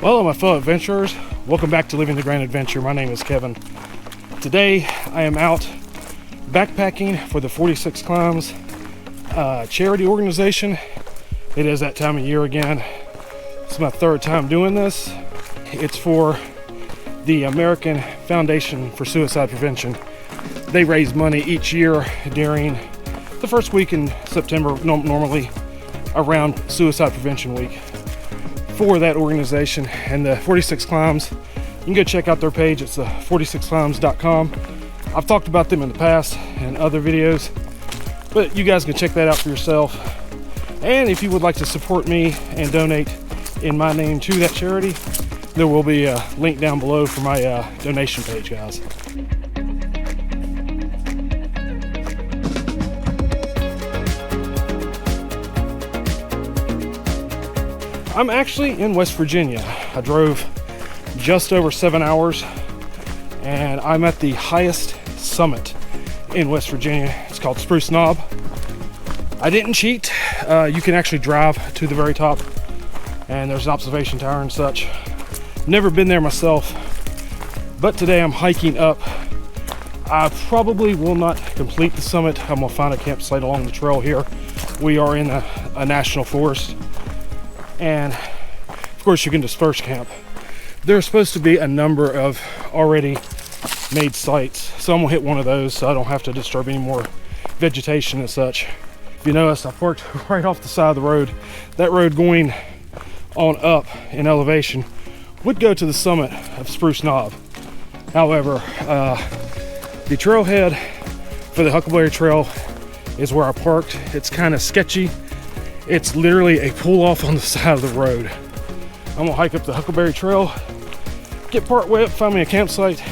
Hello my fellow adventurers, welcome back to Living the Grand Adventure. My name is Kevin. Today I am out backpacking for the 46 Climbs charity organization. It is that time of year again. It's my third time doing this. It's for the American Foundation for Suicide Prevention. They raise money each year during the first week in September, normally around Suicide Prevention Week, for that organization. And the 46 Climbs, you can go check out their page. It's 46climbs.com. I've talked about them in the past in other videos, but you guys can check that out for yourself. And if you would like to support me and donate in my name to that charity, there will be a link down below for my donation page, guys. I'm actually in West Virginia. I drove just over 7 hours and I'm at the highest summit in West Virginia. It's called Spruce Knob. I didn't cheat. You can actually drive to the very top and there's an observation tower and such. Never been there myself, but today I'm hiking up. I probably will not complete the summit. I'm gonna find a campsite along the trail here. We are in a national forest, and of course you can disperse camp. There's supposed to be a number of already made sites, so I'm gonna hit one of those so I don't have to disturb any more vegetation and such. If you notice, I parked right off the side of the road. That road going on up in elevation would go to the summit of Spruce Knob. However, the trailhead for the Huckleberry Trail is where I parked. It's kind of sketchy. It's literally a pull off on the side of the road. I'm gonna hike up the Huckleberry Trail, get part way up, find me a campsite,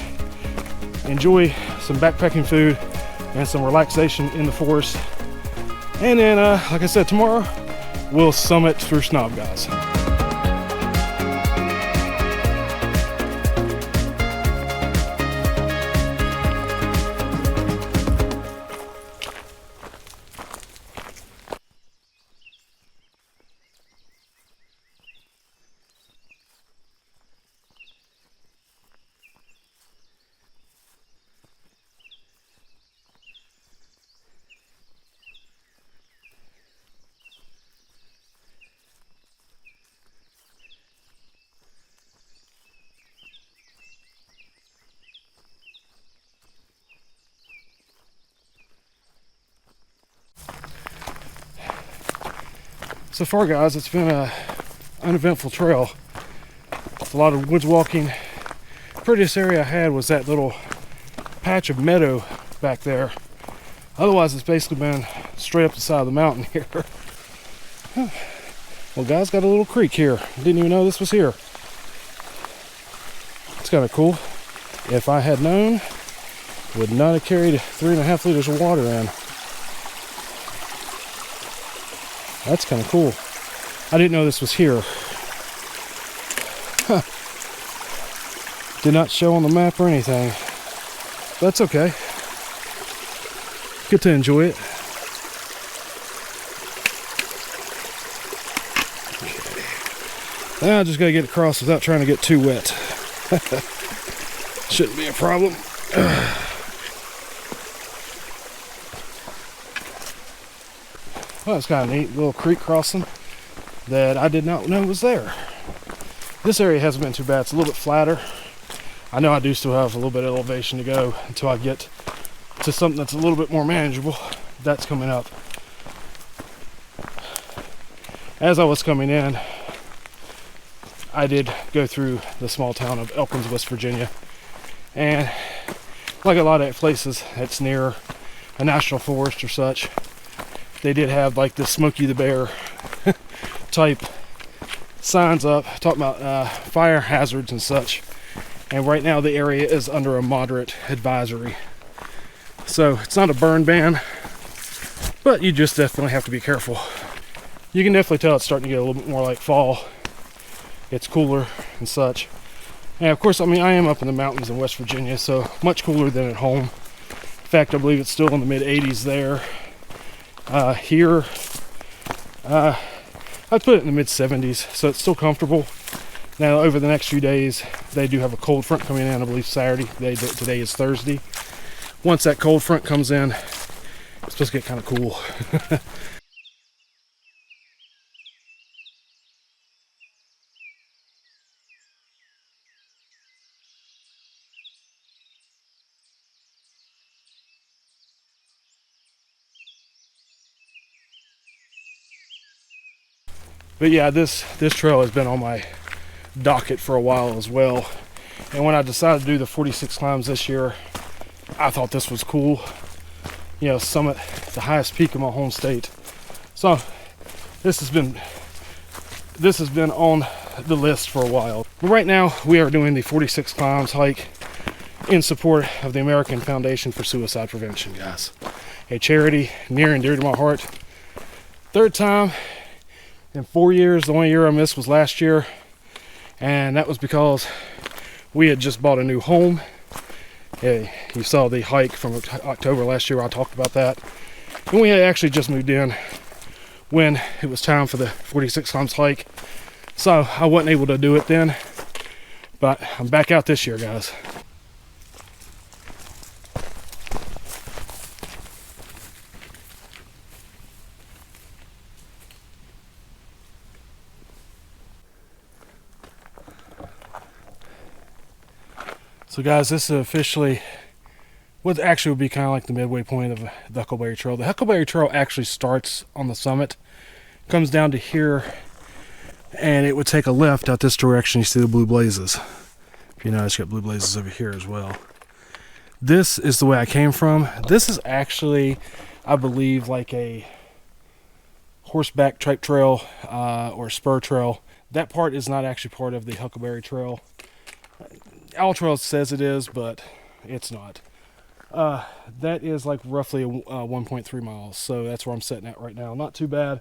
enjoy some backpacking food and some relaxation in the forest. And then, like I said, tomorrow we'll summit Spruce Knob, guys. So far, guys, it's been an uneventful trail. It's a lot of woods walking. Prettiest area I had was that little patch of meadow back there. Otherwise, it's basically been straight up the side of the mountain here. Well, guys, got a little creek here. Didn't even know this was here. It's kind of cool. If I had known, would not have carried 3.5 liters of water in. That's kind of cool. I didn't know this was here. Huh. Did not show on the map or anything. That's okay. Get to enjoy it. Okay. Now I just gotta get across without trying to get too wet. Shouldn't be a problem. Well, it's kind of neat, little creek crossing that I did not know was there. This area hasn't been too bad. It's a little bit flatter. I know I do still have a little bit of elevation to go until I get to something that's a little bit more manageable. That's coming up. As I was coming in, I did go through the small town of Elkins, West Virginia. And like a lot of places that's near a national forest or such, they did have like the Smokey the Bear type signs up talking about fire hazards and such. And right now the area is under a moderate advisory. So it's not a burn ban, but you just definitely have to be careful. You can definitely tell it's starting to get a little bit more like fall. It's cooler and such. And of course, I mean, I am up in the mountains in West Virginia, so much cooler than at home. In fact, I believe it's still in the mid 80s there. Here, I'd put it in the mid 70s, so it's still comfortable. Now, over the next few days, they do have a cold front coming in, I believe Saturday. Today is Thursday. Once that cold front comes in, it's supposed to get kind of cool. But yeah, this trail has been on my docket for a while as well. And when I decided to do the 46 climbs this year, I thought this was cool. You know, summit the highest peak of my home state. So this has been on the list for a while. But right now we are doing the 46 climbs hike in support of the American Foundation for Suicide Prevention, guys. A charity near and dear to my heart. Third time in 4 years. The only year I missed was last year, and that was because we had just bought a new home. Yeah, you saw the hike from October last year. I talked about that, and we had actually just moved in when it was time for the 46 climbs hike, so I wasn't able to do it then, but I'm back out this year, guys. So guys, this is officially what actually would be kind of like the midway point of the Huckleberry Trail. The Huckleberry Trail actually starts on the summit, comes down to here, and it would take a left out this direction. You see the blue blazes. If you notice, you got blue blazes over here as well. This is the way I came from. This is actually, I believe, like a horseback type trail or spur trail. That part is not actually part of the Huckleberry Trail. AllTrails says it is, but it's not. That is like roughly 1.3 miles, so that's where I'm sitting at right now. Not too bad.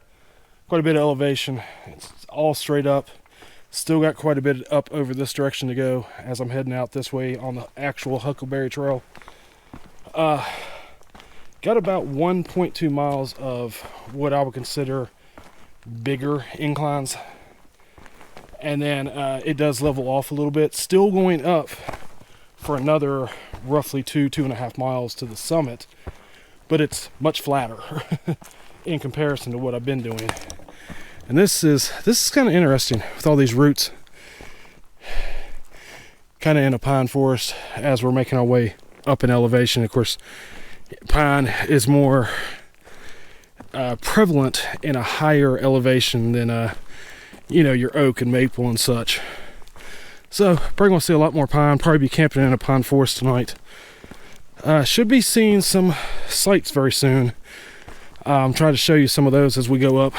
Quite a bit of elevation. It's all straight up. Still got quite a bit up over this direction to go as I'm heading out this way on the actual Huckleberry Trail. Got about 1.2 miles of what I would consider bigger inclines. And then it does level off a little bit, still going up for another roughly 2.5 miles to the summit, but it's much flatter in comparison to what I've been doing. And this is kind of interesting with all these roots, kind of in a pine forest as we're making our way up in elevation. Of course, pine is more prevalent in a higher elevation than you know, your oak and maple and such. So probably gonna see a lot more pine. Probably be camping in a pine forest tonight. Should be seeing some sights very soon. I'm trying to show you some of those as we go up.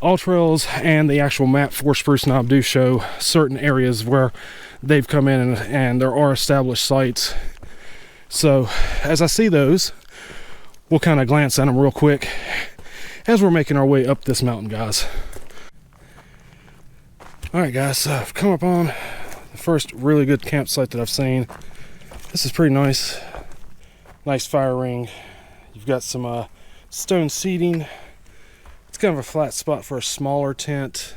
AllTrails and the actual map for Spruce Knob do show certain areas where they've come in and there are established sites. So as I see those, we'll kind of glance at them real quick as we're making our way up this mountain, guys. Alright guys, so I've come up on the first really good campsite that I've seen. This is pretty nice. Nice fire ring. You've got some stone seating. It's kind of a flat spot for a smaller tent.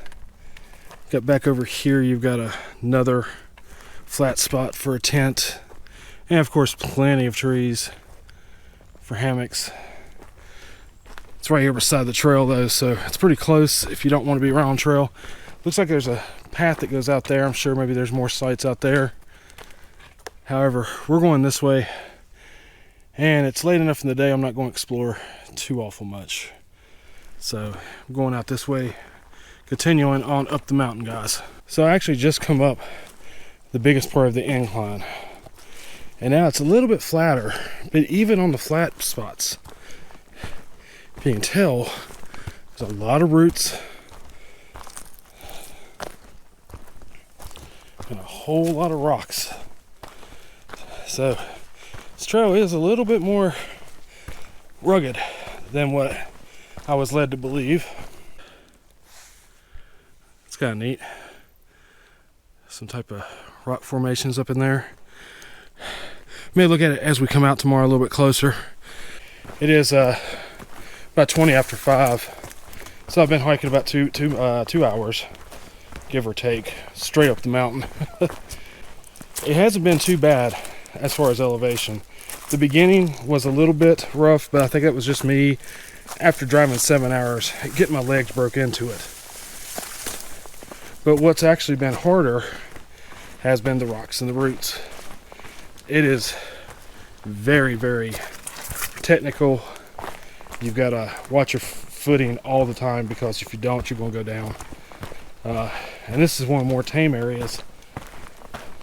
Got back over here, you've got another flat spot for a tent. And of course, plenty of trees for hammocks. It's right here beside the trail though, so it's pretty close if you don't want to be around trail. Looks like there's a path that goes out there. I'm sure maybe there's more sites out there. However, we're going this way, and it's late enough in the day I'm not going to explore too awful much. So I'm going out this way, continuing on up the mountain, guys. So I actually just come up the biggest part of the incline, and now it's a little bit flatter, but even on the flat spots, you can tell there's a lot of roots and a whole lot of rocks. So this trail is a little bit more rugged than what I was led to believe. It's kind of neat. Some type of rock formations up in there. May look at it as we come out tomorrow a little bit closer. It is about 20 after 5, so I've been hiking about two hours. give or take, straight up the mountain. It hasn't been too bad as far as elevation. The beginning was a little bit rough, but I think that was just me, after driving 7 hours, getting my legs broke into it. But what's actually been harder has been the rocks and the roots. It is very, very technical. You've got to watch your footing all the time, because if you don't, you're going to go down. And this is one of the more tame areas,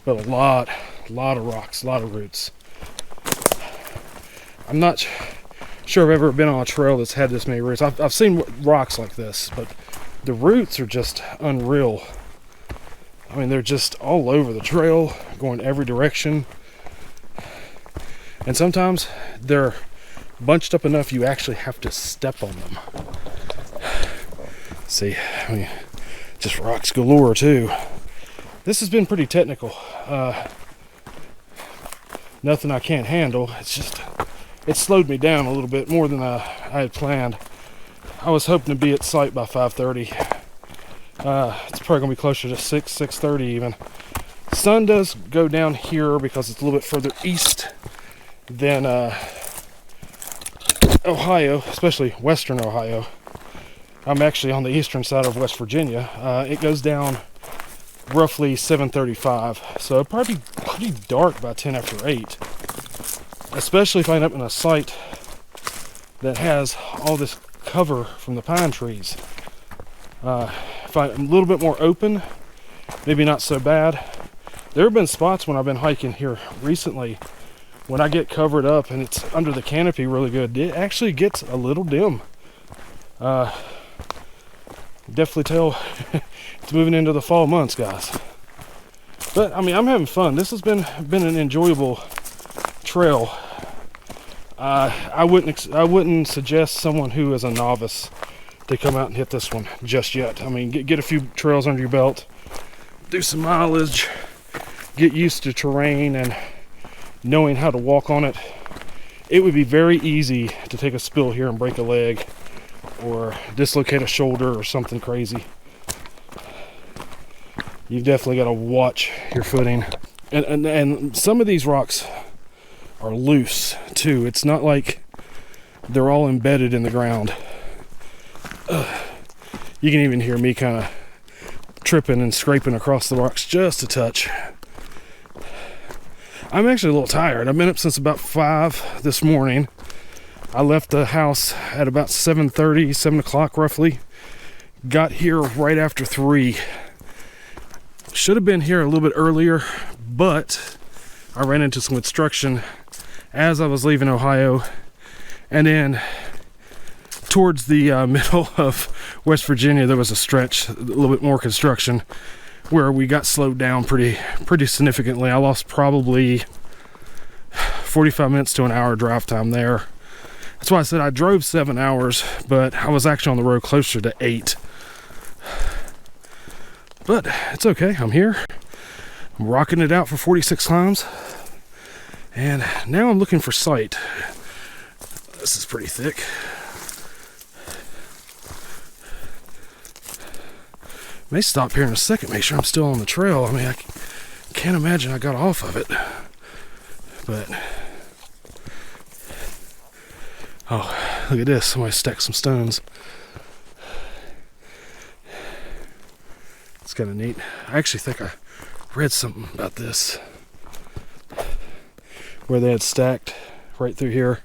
but a lot of rocks, a lot of roots. I'm not sure I've ever been on a trail that's had this many roots. I've seen rocks like this, but the roots are just unreal. I mean, they're just all over the trail, going every direction. And sometimes they're bunched up enough you actually have to step on them. See, I mean, just rocks galore too. This has been pretty technical. Nothing I can't handle. It's just, it slowed me down a little bit more than I had planned. I was hoping to be at site by 5:30. It's probably gonna be closer to 6:30 even. Sun does go down here because it's a little bit further east than Ohio, especially western Ohio. I'm actually on the eastern side of West Virginia. It goes down roughly 7:35, so it'll probably be pretty dark by 10 after 8. Especially if I end up in a site that has all this cover from the pine trees. If I'm a little bit more open, maybe not so bad. There have been spots when I've been hiking here recently, when I get covered up and it's under the canopy really good, it actually gets a little dim. Definitely tell it's moving into the fall months, guys. But I mean, I'm having fun. This has been an enjoyable trail. I wouldn't suggest someone who is a novice to come out and hit this one just yet. I mean, get a few trails under your belt, do some mileage, get used to terrain and knowing how to walk on it. It would be very easy to take a spill here and break a leg or dislocate a shoulder or something crazy. You've definitely got to watch your footing. And some of these rocks are loose too. It's not like they're all embedded in the ground. You can even hear me kind of tripping and scraping across the rocks just a touch. I'm actually a little tired. I've been up since about 5 this morning. I left the house at about 7:30, 7 o'clock roughly. Got here right after 3. Should have been here a little bit earlier, but I ran into some construction as I was leaving Ohio. And then towards the middle of West Virginia, there was a stretch, a little bit more construction, where we got slowed down pretty significantly. I lost probably 45 minutes to an hour drive time there. That's why I said I drove 7 hours, but I was actually on the road closer to 8. But it's okay, I'm here. I'm rocking it out for 46 climbs. And now I'm looking for sight. This is pretty thick. May stop here in a second, make sure I'm still on the trail. I mean, I can't imagine I got off of it. But, oh, look at this. Somebody stacked some stones. It's kind of neat. I actually think I read something about this, where they had stacked right through here.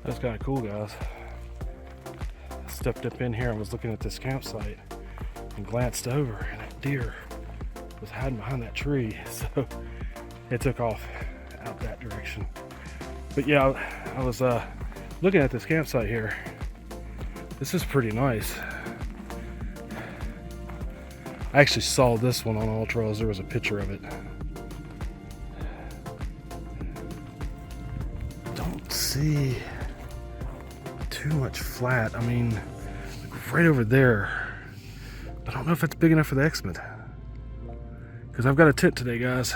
That's kind of cool, guys. I stepped up in here and was looking at this campsite and glanced over, and a deer was hiding behind that tree, so it took off out that direction. But yeah, I was looking at this campsite here. This is pretty nice. I actually saw this one on All Trails. There was a picture of it. see too much flat. I mean, like right over there. But I don't know if that's big enough for the X-Mid. Because I've got a tent today, guys.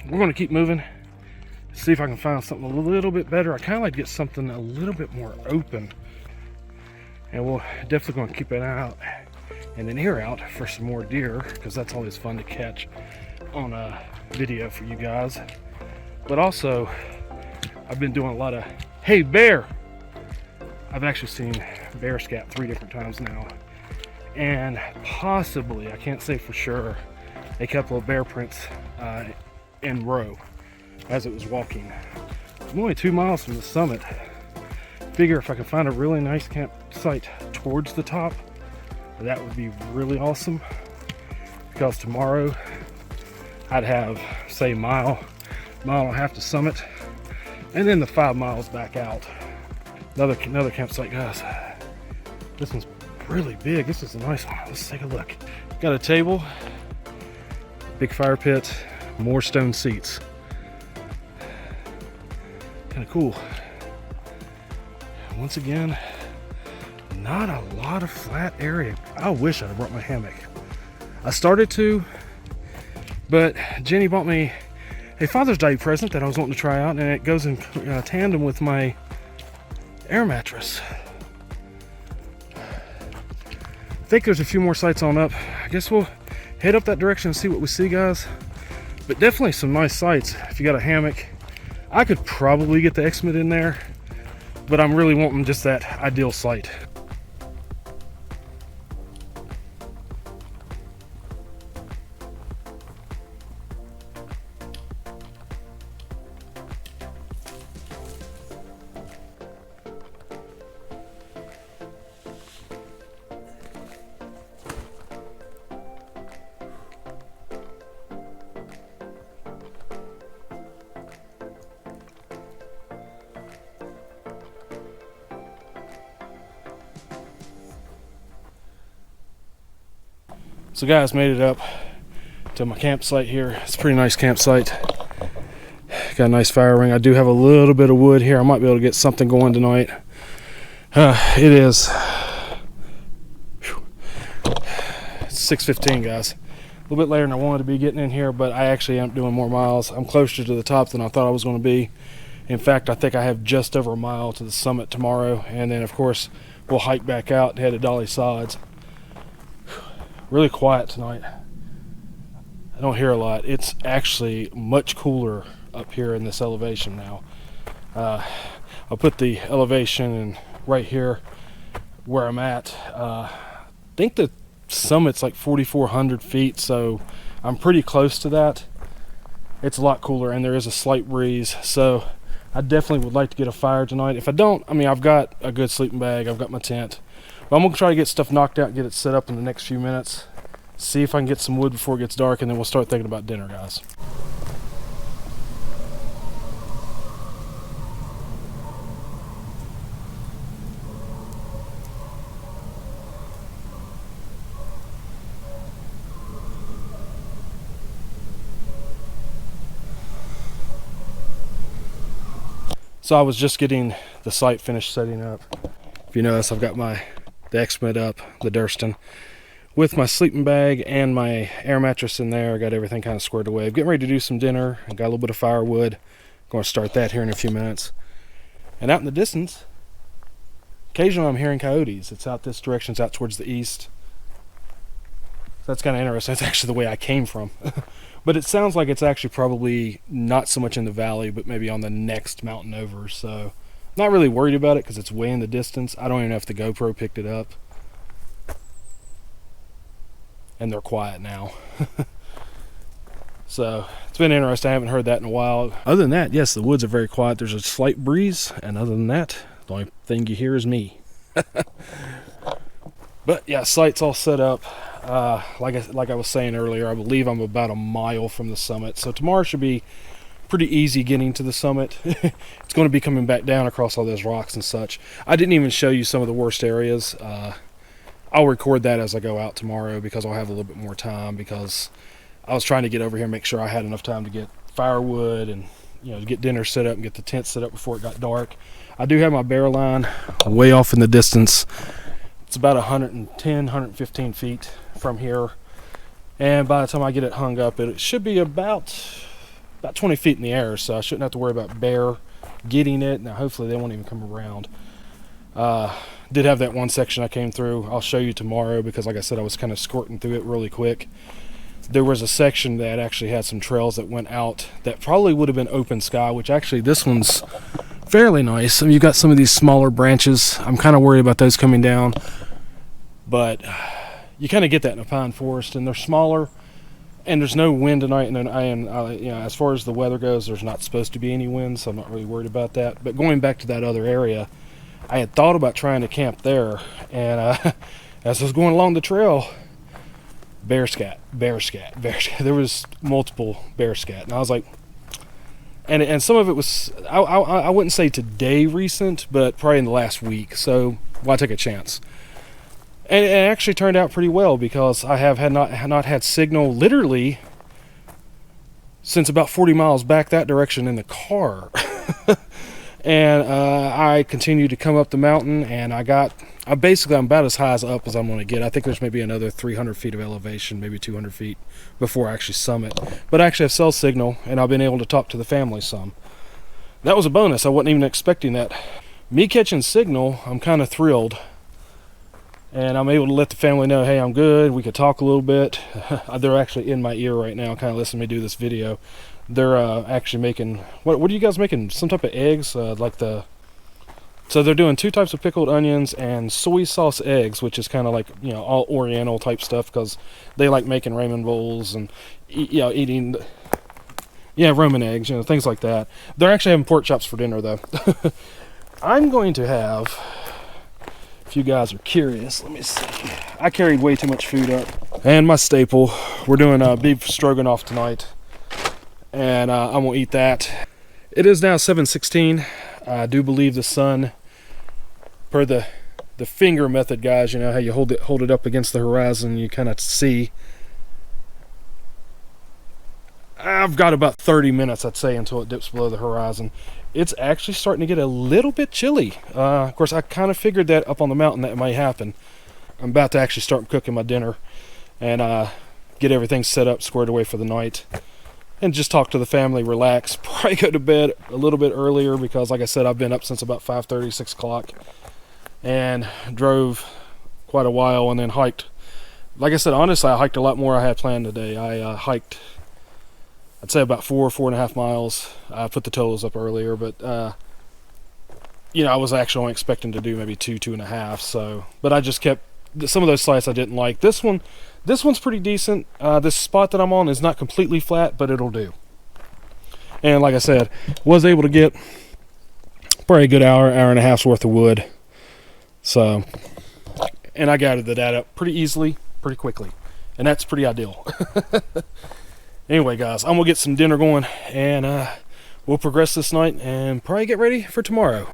We're going to keep moving. See if I can find something a little bit better. I kind of like to get something a little bit more open. And we'll definitely going to keep an eye out and an ear out for some more deer, because that's always fun to catch on a video for you guys. But also, I've been doing a lot of, hey bear! I've actually seen bear scat 3 different times now. And possibly, I can't say for sure, a couple of bear prints in row as it was walking. I'm only 2 miles from the summit. Figure if I can find a really nice campsite towards the top, that would be really awesome, because tomorrow I'd have, say, mile and a half to summit, and then the 5 miles back out. Another campsite, guys. This one's really big. This is a nice one. Let's take a look. Got a table, big fire pit, more stone seats. Kind of cool. Once again, not a lot of flat area. I wish I'd have brought my hammock. I started to, but Jenny bought me a Father's Day present that I was wanting to try out, and it goes in tandem with my air mattress. I think there's a few more sites on up. I guess we'll head up that direction and see what we see, guys. But definitely some nice sites if you got a hammock. I could probably get the X-Mid in there, but I'm really wanting just that ideal site. So guys, made it up to my campsite here. It's a pretty nice campsite. Got a nice fire ring. I do have a little bit of wood here. I might be able to get something going tonight. It is 6:15, guys. A little bit later than I wanted to be getting in here, but I actually am doing more miles. I'm closer to the top than I thought I was going to be. In fact, I think I have just over a mile to the summit tomorrow, and then of course we'll hike back out and head to Dolly Sods. Really quiet tonight. I don't hear a lot. It's actually much cooler up here in this elevation now. I'll put the elevation in right here where I'm at. I think the summit's like 4,400 feet, so I'm pretty close to that. It's a lot cooler, and there is a slight breeze, so I definitely would like to get a fire tonight. If I don't, I mean, I've got a good sleeping bag, I've got my tent. But I'm going to try to get stuff knocked out and get it set up in the next few minutes. See if I can get some wood before it gets dark, and then we'll start thinking about dinner, guys. So I was just getting the site finished setting up. If you notice, I've got the X-Mid up, the Durston, with my sleeping bag and my air mattress in there. I got everything kind of squared away. I'm getting ready to do some dinner. I got a little bit of firewood. Going to start that here in a few minutes. And out in the distance, occasionally I'm hearing coyotes. It's out this direction. It's out towards the east. So that's kind of interesting. That's actually the way I came from. But it sounds like it's actually probably not so much in the valley, but maybe on the next mountain over. So not really worried about it because it's way in the distance. I don't even know if the GoPro picked it up. And they're quiet now. So it's been interesting. I haven't heard that in a while. Other than that, yes, the woods are very quiet. There's a slight breeze, and other than that, the only thing you hear is me. But yeah, site's all set up. Like I was saying earlier, I believe I'm about a mile from the summit. So tomorrow should be pretty easy getting to the summit. It's going to be coming back down across all those rocks and such. I didn't even show you some of the worst areas. I'll record that as I go out tomorrow because I'll have a little bit more time, because I was trying to get over here and make sure I had enough time to get firewood and to get dinner set up and get the tent set up before it got dark. I do have my bear line way off in the distance. It's about 110, 115 feet from here. And by the time I get it hung up, it should be about 20 feet in the air, so I shouldn't have to worry about bear getting it. Now, hopefully they won't even come around. Did have that one section I came through. I'll show you tomorrow because, like I said, I was kind of squirting through it really quick. There was a section that actually had some trails that went out that probably would have been open sky, which actually this one's fairly nice. I mean, you've got some of these smaller branches. I'm kind of worried about those coming down, but you kind of get that in a pine forest, and they're smaller, and there's no wind tonight. And then as far as the weather goes, there's not supposed to be any wind, so I'm not really worried about that. But going back to that other area, I had thought about trying to camp there, and as I was going along the trail, bear scat. There was multiple bear scat, and I was like, and some of it was, I wouldn't say today recent, but probably in the last week. So why take a chance? And it actually turned out pretty well because I have not had signal literally since about 40 miles back that direction in the car. And I continued to come up the mountain, and I'm about as high up as I'm going to get. I think there's maybe another 300 feet of elevation, maybe 200 feet before I actually summit. But I actually have cell signal, and I've been able to talk to the family some. That was a bonus. I wasn't even expecting that. Me catching signal, I'm kind of thrilled. And I'm able to let the family know, hey, I'm good. We could talk a little bit. They're actually in my ear right now, kind of listening to me do this video. They're actually making, what are you guys making? Some type of eggs, so they're doing 2 types of pickled onions and soy sauce eggs, which is kind of like, all Oriental type stuff, because they like making ramen bowls and, eating, Roman eggs, things like that. They're actually having pork chops for dinner, though. I'm going to have, if you guys are curious, let me see. I carried way too much food up. And my staple, we're doing beef stroganoff tonight. And I'm gonna eat that. It is now 7:16. I do believe the sun, per the finger method, guys, how you hold it up against the horizon, you kind of see. I've got about 30 minutes, I'd say, until it dips below the horizon. It's actually starting to get a little bit chilly. Of course, I kind of figured that up on the mountain that might happen. I'm about to actually start cooking my dinner and get everything set up, squared away for the night. And just talk to the family, relax, probably go to bed a little bit earlier because, like I said, I've been up since about 5:30, 6 o'clock, and drove quite a while and then hiked. Like I said, honestly, I hiked a lot more I had planned today. I hiked, I'd say about 4.5 miles. I put the totals up earlier, but, I was actually only expecting to do maybe 2.5. So, but I just kept, some of those sites I didn't like. This one's pretty decent. This spot that I'm on is not completely flat, but it'll do. And like I said, was able to get probably a good hour and a half's worth of wood. So, and I gathered that up pretty easily, pretty quickly. And that's pretty ideal. Anyway, guys, I'm going to get some dinner going, and we'll progress this night and probably get ready for tomorrow.